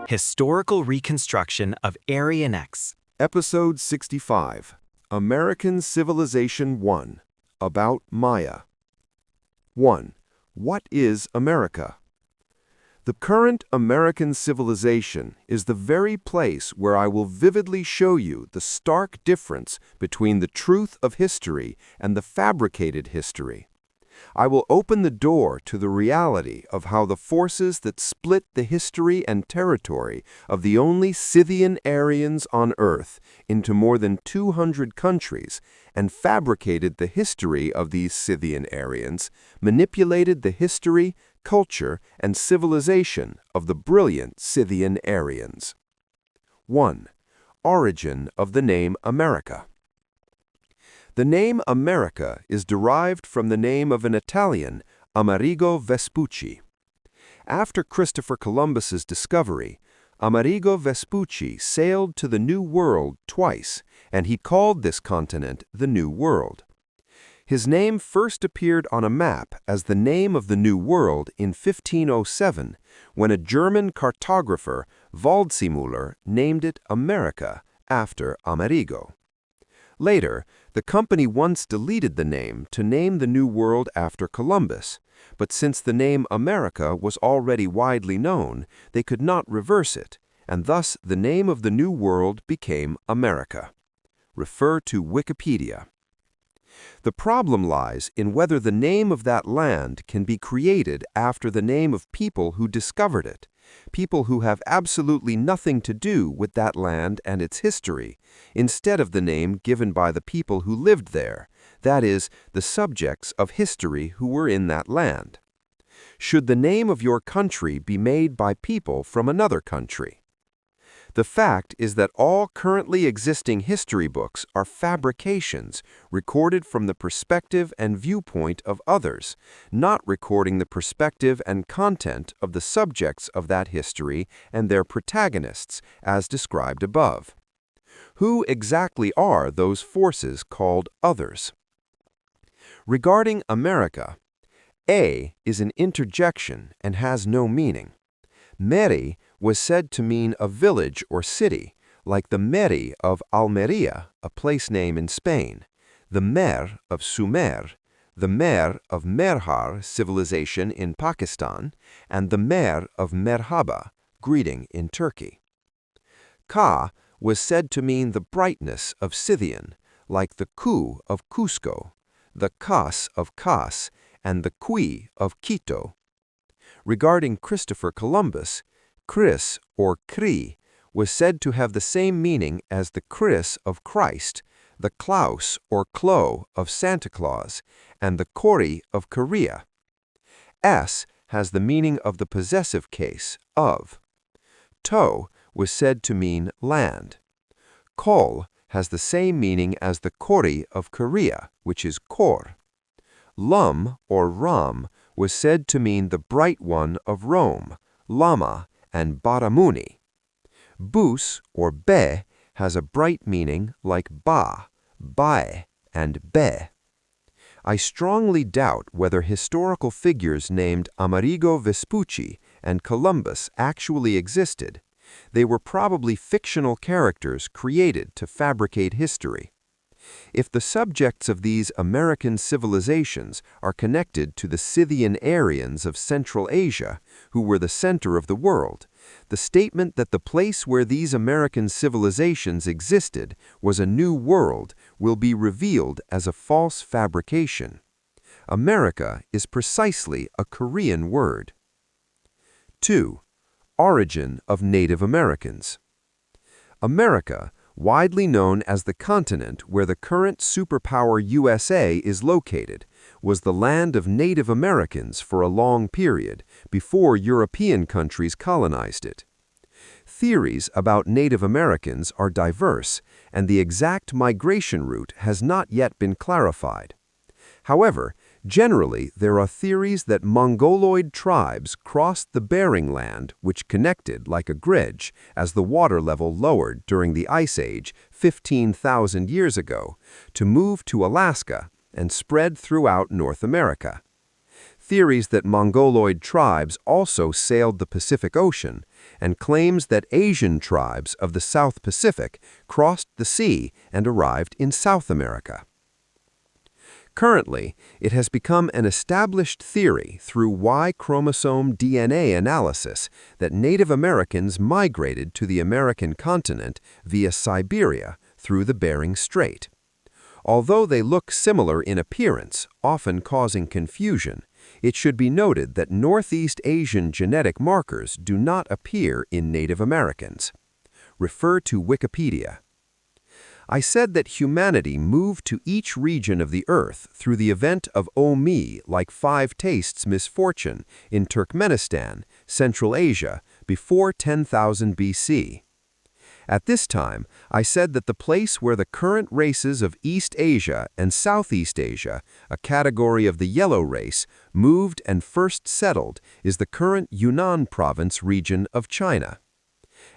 Historical Reconstruction of Aryan X. Episode 65, American Civilization 1, About Maya. 1. What is America? The current American civilization is the very place where I will vividly show you the stark difference between the truth of history and the fabricated history. I will open the door to the reality of how the forces that split the history and territory of the only Scythian Aryans on Earth into more than 200 countries and fabricated the history of these Scythian Aryans, manipulated the history, culture, and civilization of the brilliant Scythian Aryans. 1. Origin of the name America. The name America is derived from the name of an Italian, Amerigo Vespucci. After Christopher Columbus's discovery, Amerigo Vespucci sailed to the New World twice, and he called this continent the New World. His name first appeared on a map as the name of the New World in 1507, when a German cartographer, Waldseemüller, named it America after Amerigo. Later, the company once deleted the name to name the New World after Columbus, but since the name America was already widely known, they could not reverse it, and thus the name of the New World became America. Refer to Wikipedia. The problem lies in whether the name of that land can be created after the name of people who discovered it, people who have absolutely nothing to do with that land and its history, instead of the name given by the people who lived there, that is, the subjects of history who were in that land. Should the name of your country be made by people from another country? The fact is that all currently existing history books are fabrications recorded from the perspective and viewpoint of others, not recording the perspective and content of the subjects of that history and their protagonists, as described above. Who exactly are those forces called others? Regarding America, A is an interjection and has no meaning. Meri was said to mean a village or city, like the Meri of Almeria, a place name in Spain, the Mer of Sumer, the Mer of Merhar civilization in Pakistan, and the Mer of Merhaba, greeting in Turkey. Ka was said to mean the brightness of Scythian, like the Ku of Cusco, the Kas of Kas, and the Qui of Quito. Regarding Christopher Columbus, Chris or Kri was said to have the same meaning as the Chris of Christ, the Klaus or Klo of Santa Claus, and the Kori of Korea. S has the meaning of the possessive case, of. To was said to mean land. Kol has the same meaning as the Kori of Korea, which is Kor. Lum or Ram was said to mean the bright one of Rome, Lama, and Baramuni. Bus or Be has a bright meaning like Ba, Bae, and Be. I strongly doubt whether historical figures named Amerigo Vespucci and Columbus actually existed. They were probably fictional characters created to fabricate history. If the subjects of these American civilizations are connected to the Scythian Aryans of Central Asia, who were the center of the world, the statement that the place where these American civilizations existed was a new world will be revealed as a false fabrication. America is precisely a Korean word. 2. Origin of Native Americans. America, widely known as the continent where the current superpower USA is located, was the land of Native Americans for a long period, before European countries colonized it. Theories about Native Americans are diverse, and the exact migration route has not yet been clarified. However, Generally, there are theories that Mongoloid tribes crossed the Bering Land, which connected like a bridge as the water level lowered during the Ice Age 15,000 years ago, to move to Alaska and spread throughout North America. Theories that Mongoloid tribes also sailed the Pacific Ocean, and claims that Asian tribes of the South Pacific crossed the sea and arrived in South America. Currently, it has become an established theory through Y chromosome DNA analysis that Native Americans migrated to the American continent via Siberia through the Bering Strait. Although they look similar in appearance, often causing confusion, it should be noted that Northeast Asian genetic markers do not appear in Native Americans. Refer to Wikipedia. I said that humanity moved to each region of the earth through the event of Omi, like Five Tastes misfortune, in Turkmenistan, Central Asia, before 10,000 BC. At this time, I said that the place where the current races of East Asia and Southeast Asia, a category of the Yellow race, moved and first settled is the current Yunnan province region of China.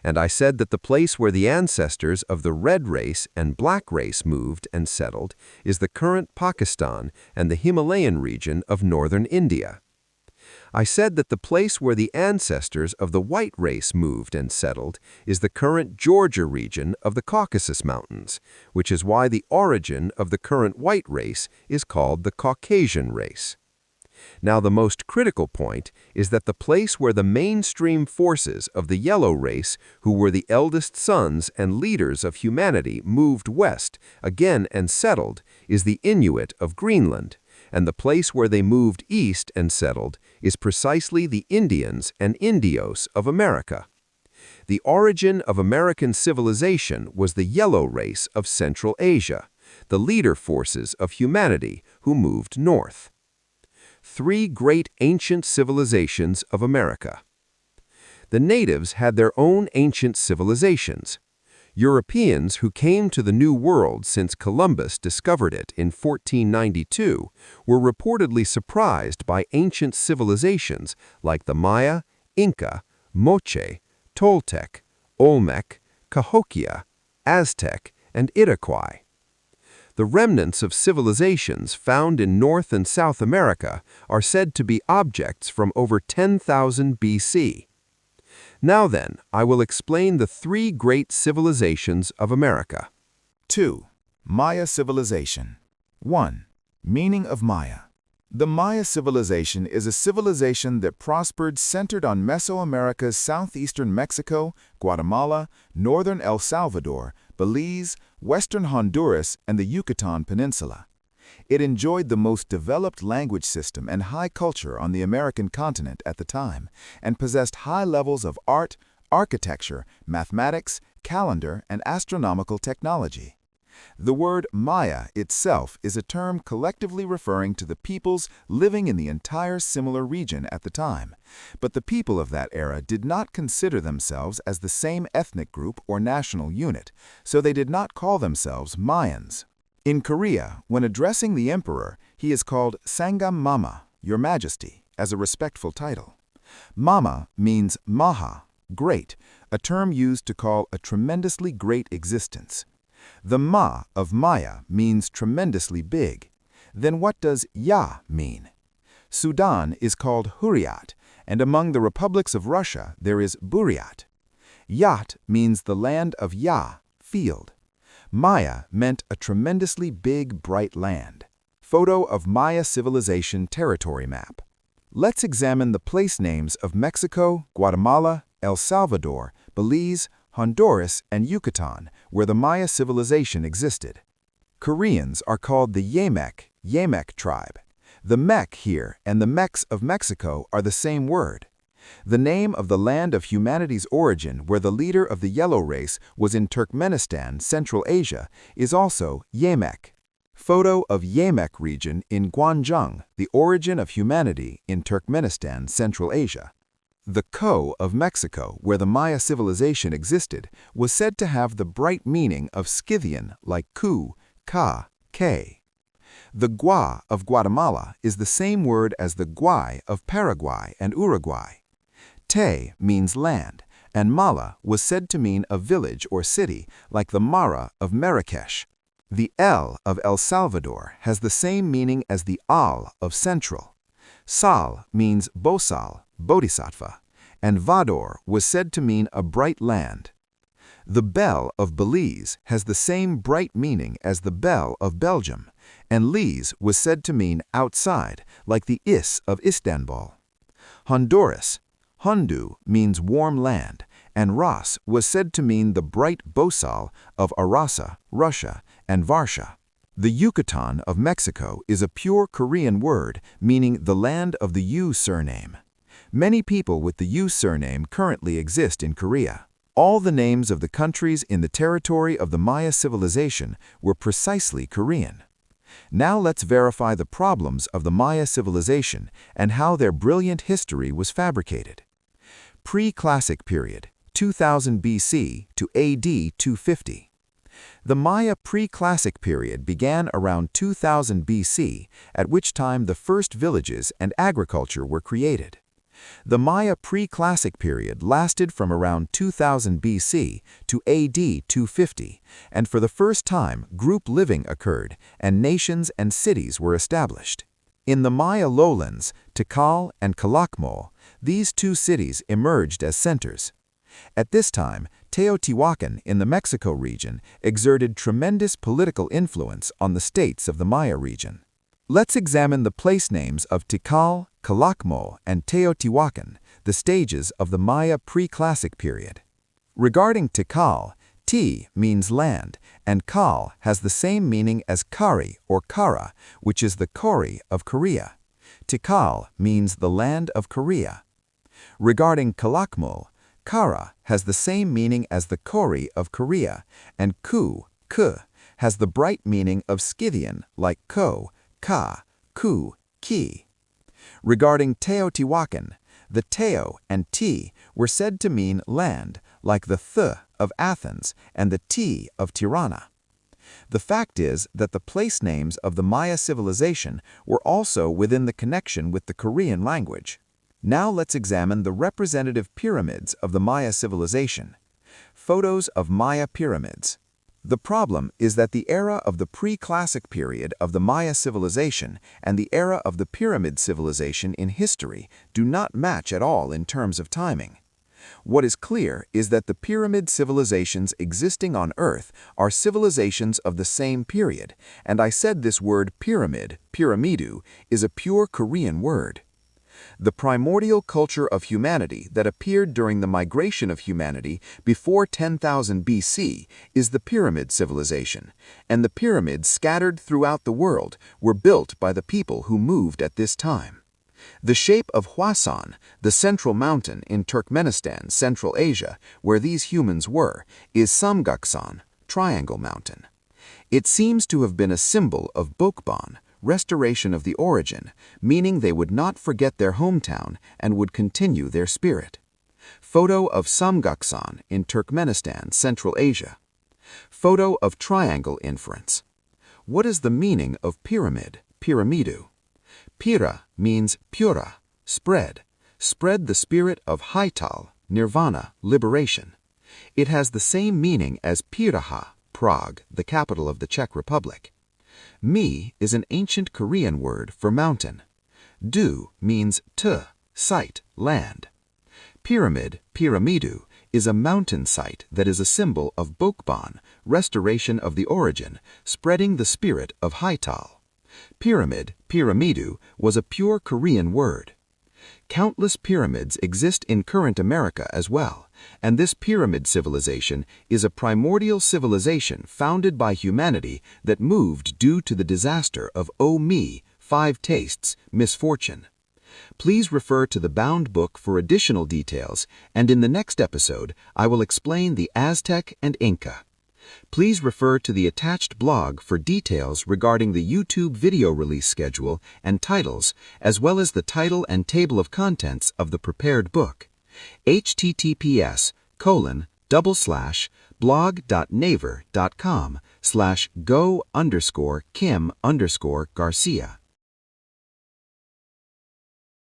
And I said that the place where the ancestors of the Red race and Black race moved and settled is the current Pakistan and the Himalayan region of northern India. I said that the place where the ancestors of the White race moved and settled is the current Georgia region of the Caucasus Mountains, which is why the origin of the current White race is called the Caucasian race. Now, the most critical point is that the place where the mainstream forces of the Yellow race, who were the eldest sons and leaders of humanity, moved west again and settled, is the Inuit of Greenland, and the place where they moved east and settled is precisely the Indians and Indios of America. The origin of American civilization was the Yellow race of Central Asia, the leader forces of humanity who moved north. Three great ancient civilizations of America. The natives had their own ancient civilizations. Europeans who came to the New World since Columbus discovered it in 1492 were reportedly surprised by ancient civilizations like the Maya, Inca, Moche, Toltec, Olmec, Cahokia, Aztec, and Iroquois. The remnants of civilizations found in North and South America are said to be objects from over 10,000 BC. Now then, I will explain the three great civilizations of America. 2. Maya civilization. 1. Meaning of Maya. The Maya civilization is a civilization that prospered centered on Mesoamerica's southeastern Mexico, Guatemala, northern El Salvador, Belize, western Honduras, and the Yucatan Peninsula. It enjoyed the most developed language system and high culture on the American continent at the time, and possessed high levels of art, architecture, mathematics, calendar, and astronomical technology. The word Maya itself is a term collectively referring to the peoples living in the entire similar region at the time, but the people of that era did not consider themselves as the same ethnic group or national unit, so they did not call themselves Mayans. In Korea, when addressing the emperor, he is called Sangam Mama, Your Majesty, as a respectful title. Mama means Maha, great, a term used to call a tremendously great existence. The Ma of Maya means tremendously big. Then what does Ya mean? Sudan is called Hurriyat, and among the republics of Russia there is Buryat. Yat means the land of Ya, field. Maya meant a tremendously big, bright land. Photo of Maya civilization territory map. Let's examine the place names of Mexico, Guatemala, El Salvador, Belize, Honduras, and Yucatan, where the Maya civilization existed. Koreans are called the Yamek tribe. The Mek here and the Meks of Mexico are the same word. The name of the land of humanity's origin, where the leader of the Yellow race was in Turkmenistan, Central Asia, is also Yamek. Photo of Yamek region in Gwanjung, the origin of humanity in Turkmenistan, Central Asia. The Ko of Mexico, where the Maya civilization existed, was said to have the bright meaning of Scythian, like Ku, Ka, K. The Gua of Guatemala is the same word as the Guay of Paraguay and Uruguay. Te means land, and Mala was said to mean a village or city, like the Mara of Marrakesh. The El of El Salvador has the same meaning as the Al of Central. Sal means Bosal, Bodhisattva, and Vador was said to mean a bright land. The Bel of Belize has the same bright meaning as the Bel of Belgium, and Lise was said to mean outside, like the Is of Istanbul. Honduras, Hondu means warm land, and Ras was said to mean the bright Bosal of Arasa, Russia, and Varsha. The Yucatan of Mexico is a pure Korean word meaning the land of the Yu surname. Many people with the Yu surname currently exist in Korea. All the names of the countries in the territory of the Maya civilization were precisely Korean. Now let's verify the problems of the Maya civilization and how their brilliant history was fabricated. Pre-Classic period, 2000 BC to AD 250. The Maya pre-Classic period began around 2000 BC, at which time the first villages and agriculture were created. The Maya pre-Classic period lasted from around 2000 BC to AD 250, and for the first time group living occurred and nations and cities were established. In the Maya lowlands, Tikal and Calakmul, these two cities emerged as centers. At this time, Teotihuacan in the Mexico region exerted tremendous political influence on the states of the Maya region. Let's examine the place names of Tikal, Calakmul, and Teotihuacan, the stages of the Maya pre-Classic period. Regarding Tikal, Ti means land, and Kal has the same meaning as Kari or Kara, which is the Kori of Korea. Tikal means the land of Korea. Regarding Calakmul, Kara has the same meaning as the Kori of Korea, and Ku has the bright meaning of Scythian, like Ko, Ka, Ku, Ki. Regarding Teotihuacan, the Teo and Ti were said to mean land, like the Th of Athens and the Ti of Tirana. The fact is that the place names of the Maya civilization were also within the connection with the Korean language. Now let's examine the representative pyramids of the Maya civilization. Photos of Maya pyramids. The problem is that the era of the pre-Classic period of the Maya civilization and the era of the pyramid civilization in history do not match at all in terms of timing. What is clear is that the pyramid civilizations existing on Earth are civilizations of the same period, and I said this word pyramid, pyramidu, is a pure Korean word. The primordial culture of humanity that appeared during the migration of humanity before 10,000 BC is the pyramid civilization, and the pyramids scattered throughout the world were built by the people who moved at this time. The shape of Hwasan, the central mountain in Turkmenistan, Central Asia, where these humans were, is Samgaksan, Triangle Mountain. It seems to have been a symbol of Bokban, restoration of the origin, meaning they would not forget their hometown and would continue their spirit. Photo of Samgaksan in Turkmenistan, Central Asia. Photo of triangle inference. What is the meaning of pyramid, pyramidu? Pira means pura, spread. Spread the spirit of Haital, nirvana, liberation. It has the same meaning as Piraha, Prague, the capital of the Czech Republic. Mi is an ancient Korean word for mountain. Du means site, land. Pyramid, pyramidu, is a mountain site that is a symbol of Bokban, restoration of the origin, spreading the spirit of Haital. Pyramid, pyramidu, was a pure Korean word. Countless pyramids exist in current America as well, and this pyramid civilization is a primordial civilization founded by humanity that moved due to the disaster of Oh-Mi, 5 tastes, misfortune. Please refer to the bound book for additional details, and in the next episode, I will explain the Aztec and Inca. Please refer to the attached blog for details regarding the YouTube video release schedule and titles, as well as the title and table of contents of the prepared book. https:// blog.naver.com/go_Kim_Garcia.